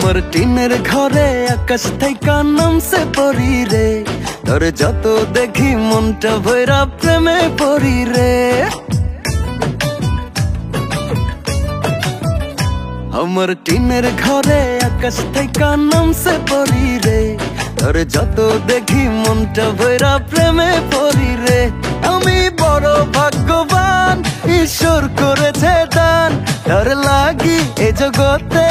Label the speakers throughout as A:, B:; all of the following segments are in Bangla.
A: আমার টিনের ঘরে আকাশ থেকে নামছে পরি রে, তোর যত দেখি মনটা ভৈরা প্রেমে পড়ি রে। আমার টিনের ঘরে আকাশ থেকে নামছে পরি রে, তোর যত দেখি মনটা ভৈরা প্রেমে পড়ি রে। আমি বড় ভাগ্যবান, ঈশ্বর করেছে দান, তার লাগি এ জগতে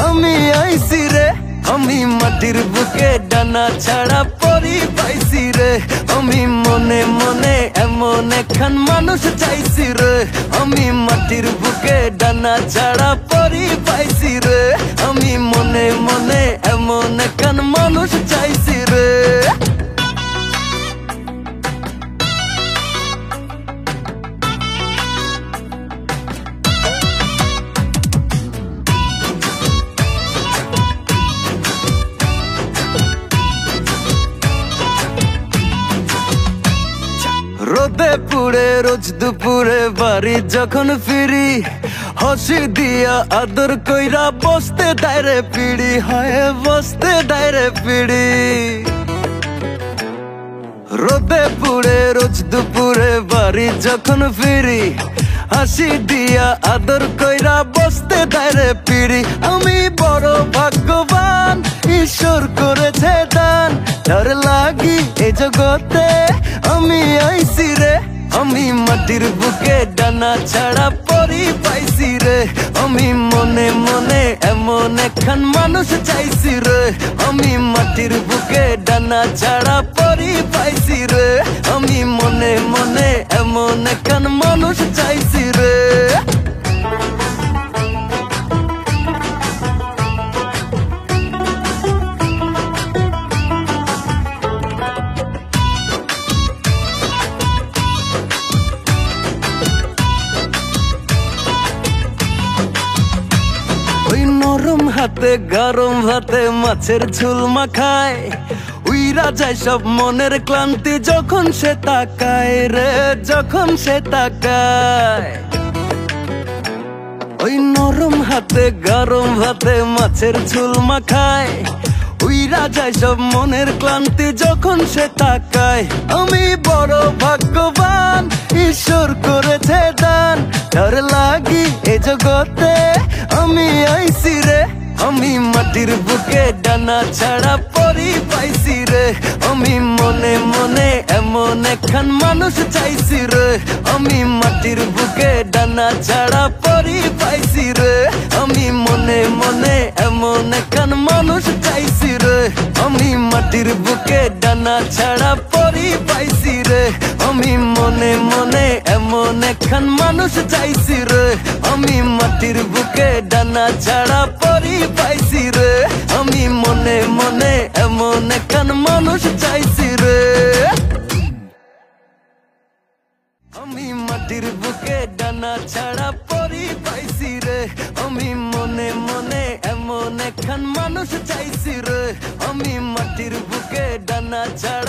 A: আমি আইছি রে। আমি মাটির বুকে ডানা ছাড়া পরি পাইছি রে, আমি মনে মনে এমন একখান মানুষ চাইছি রে। আমি মাটির বুকে ডানা ছাড়া পরি পাইছি রে, আমি মনে মনে এমন একখান মানুষ চাইছি রে। রোদে পুড়ে রোজ দুপুরে বাড়ি যখন ফিরি, হাসি দিয়া আদর কইরা বসতে দায়রে পিড়ি, হয় বসতে দায়রে পিড়ি। রোদে পুড়ে রোজ দুপুরে বাড়ি যখন ফিরি, হাসি দিয়া আদর কইরা বসতে দায়রে পিড়ি। আমি বড় ভাগ্যবান, ঈশ্বর করেছে দান, তার লাগি এ জগতে আমি আইছি রে। আমি মাটির বুকে ডানা ছাড়া পরি পাইছি রে, আমি মনে মনে এমন একখান মানুষ চাইছি রে। আমি মাটির বুকে ডানা ছাড়া পরি পাইছি রে, আমি মনে মনে এমন একখান মানুষ চাইছি রে। নরম হাতে গরম ভাতে মাছের ঝোল মাখায়, উইরা যায় সব মনের ক্লান্তি যখন সে তাকায় রে, যখন সে তাকায়। ওই নরম হাতে গরম ভাতে মাছের ঝোল মাখায়, উইরা যায় সব মনের ক্লান্তি যখন সে তাকায়। আমি বড় ভাগ্যবান, ঈশ্বর করেছে দান, তার লাগি এ জগতে আমি আইছি রে। আমি মাটির বুকে ডানা ছাড়া পরি পাইছি রে, আমি মনে মনে এমন একখান মানুষ চাইছি রে। আমি মাটির বুকে ডানা ছাড়া পরি পাইছি রে, আমি মনে মনে এমন একখান মানুষ চাইছি রে। আমি মাটির বুকে ডানা ছাড়া পরি পাইছি রে, আমি মনে মনে এমন একখান মানুষ চাইছি রে। আমি মাটির বুকে ডানা ছাড়া পরি পাইছি রে, আমি মনে মনে এমন একখান মানুষ চাইছি রে। আমি মাটির বুকে ডানা ছাড়া পরি পাইছি রে, আমি মনে মনে এমন একখান মানুষ চাইছি রে। আমি মাটির বুকে ডানা ছাড়া